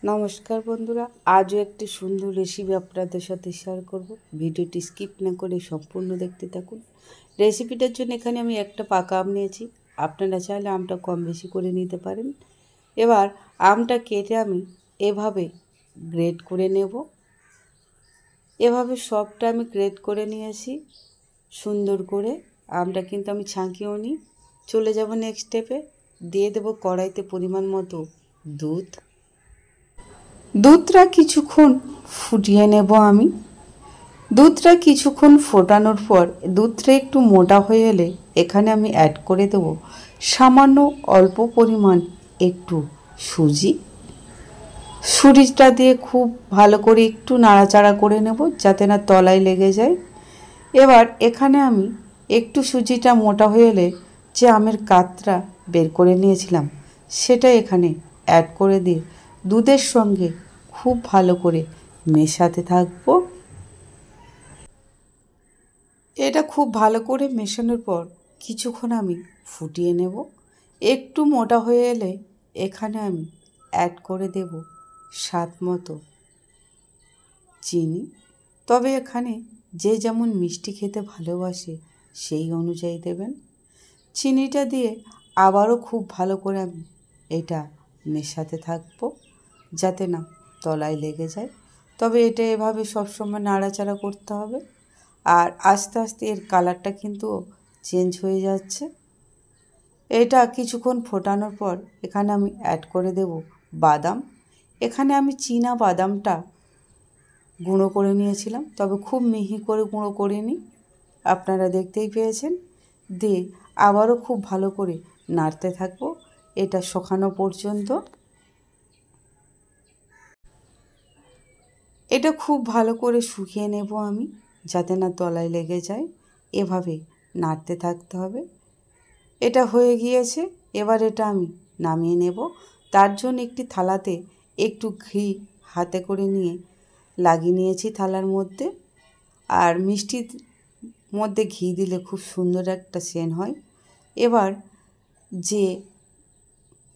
নমস্কার বন্ধুরা, আজও একটি সুন্দর রেসিপি আপনাদের সাথে শেয়ার করব। ভিডিওটি স্কিপ না করে সম্পূর্ণ দেখতে থাকুন। রেসিপিটার জন্য এখানে আমি একটা পাকা আম নিয়েছি। আপনারা চাইলে আমটা কম বেশি করে নিতে পারেন। এবার আমটা কেটে আমি এভাবে গ্রেট করে নেব। এভাবে সবটা আমি গ্রেট করে নিয়েছি সুন্দর করে। আমটা কিন্তু আমি ছাঁকিয়েও নিই। চলে যাব নেক্সট স্টেপে। দিয়ে দেব কড়াইতে পরিমাণ মতো দুধটা কিছুক্ষণ ফুটিয়ে নেব আমি। দুধটা কিছুক্ষণ ফোটানোর পর দুধটা একটু মোটা হয়ে এলে এখানে আমি অ্যাড করে দেব সামান্য অল্প পরিমাণ একটু সুজি। সুজিটা দিয়ে খুব ভালো করে একটু নাড়াচাড়া করে নেব যাতে না তলায় লেগে যায়। এবার এখানে আমি একটু সুজিটা মোটা হয়ে এলে যে আমের কাতটা বের করে নিয়েছিলাম সেটা এখানে অ্যাড করে দিয়ে দুধের সঙ্গে খুব ভালো করে মেশাতে থাকবো। এটা খুব ভালো করে মেশানোর পর কিছুক্ষণ আমি ফুটিয়ে নেব। একটু মোটা হয়ে এলে এখানে আমি অ্যাড করে দেব স্বাদ মতো চিনি। তবে এখানে যে যেমন মিষ্টি খেতে ভালোবাসে সেই অনুযায়ী দেবেন। চিনিটা দিয়ে আবারও খুব ভালো করে আমি এটা মেশাতে থাকবো যাতে না তলায় লেগে যায়। তবে এটা এভাবে সবসময় নাড়াচাড়া করতে হবে। আর আস্তে আস্তে এর কালারটা কিন্তু চেঞ্জ হয়ে যাচ্ছে। এটা কিছুক্ষণ ফোটানোর পর এখানে আমি অ্যাড করে দেব বাদাম। এখানে আমি চীনা বাদামটা গুঁড়ো করে নিয়েছিলাম, তবে খুব মিহি করে গুঁড়ো করিনি, আপনারা দেখতেই পেয়েছেন। দিয়ে আবারও খুব ভালো করে নাড়তে থাকবো এটা শুকানো পর্যন্ত। এটা খুব ভালো করে শুকিয়ে নেব আমি যাতে না তলায় লেগে যায়। এভাবে নাড়তে থাকতে হবে। এটা হয়ে গিয়েছে। এবার এটা আমি নামিয়ে নেব। তার জন্য একটি থালাতে একটু ঘি হাতে করে নিয়ে লাগিয়ে নিয়েছি থালার মধ্যে। আর মিষ্টির মধ্যে ঘি দিলে খুব সুন্দর একটা সেন্ট হয়। এবার যে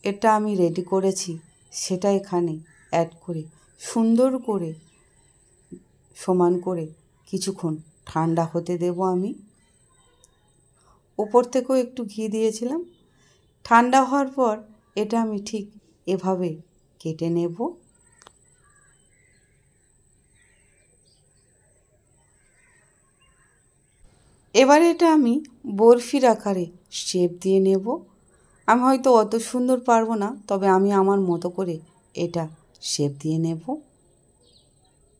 এটা আমি রেডি করেছি সেটা এখানে অ্যাড করে সুন্দর করে সমান করে কিছুক্ষণ ঠান্ডা হতে দেব আমি। উপর থেকেও একটু ঘি দিয়েছিলাম। ঠান্ডা হওয়ার পর এটা আমি ঠিক এভাবে কেটে নেব। এবারে এটা আমি বরফির আকারে শেপ দিয়ে নেব। আমি হয়তো অত সুন্দর পারবো না, তবে আমি আমার মতো করে এটা শেপ দিয়ে নেব।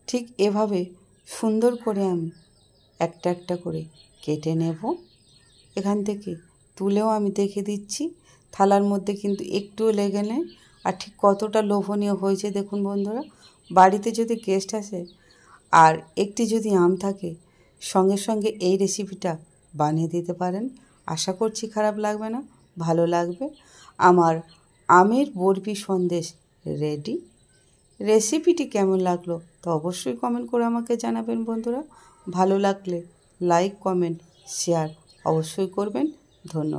ঠিক এভাবে সুন্দর করে আমি একটা একটা করে কেটে নেব। এখান থেকে তুলেও আমি দেখে দিচ্ছি। থালার মধ্যে কিন্তু একটুও লেগে নেই। আর ঠিক কতটা লোভনীয় হয়েছে দেখুন বন্ধুরা। বাড়িতে যদি গেস্ট আসে আর একটি যদি আম থাকে, সঙ্গে সঙ্গে এই রেসিপিটা বানিয়ে দিতে পারেন। আশা করছি খারাপ লাগবে না, ভালো লাগবে। আমার আমের বরফি সন্দেশ রেডি। রেসিপিটি কেমন লাগলো তো অবশ্যই কমেন্ট করে আমাকে জানাবেন বন্ধুরা। ভালো লাগলে লাইক, কমেন্ট, শেয়ার অবশ্যই করবেন। ধন্যবাদ।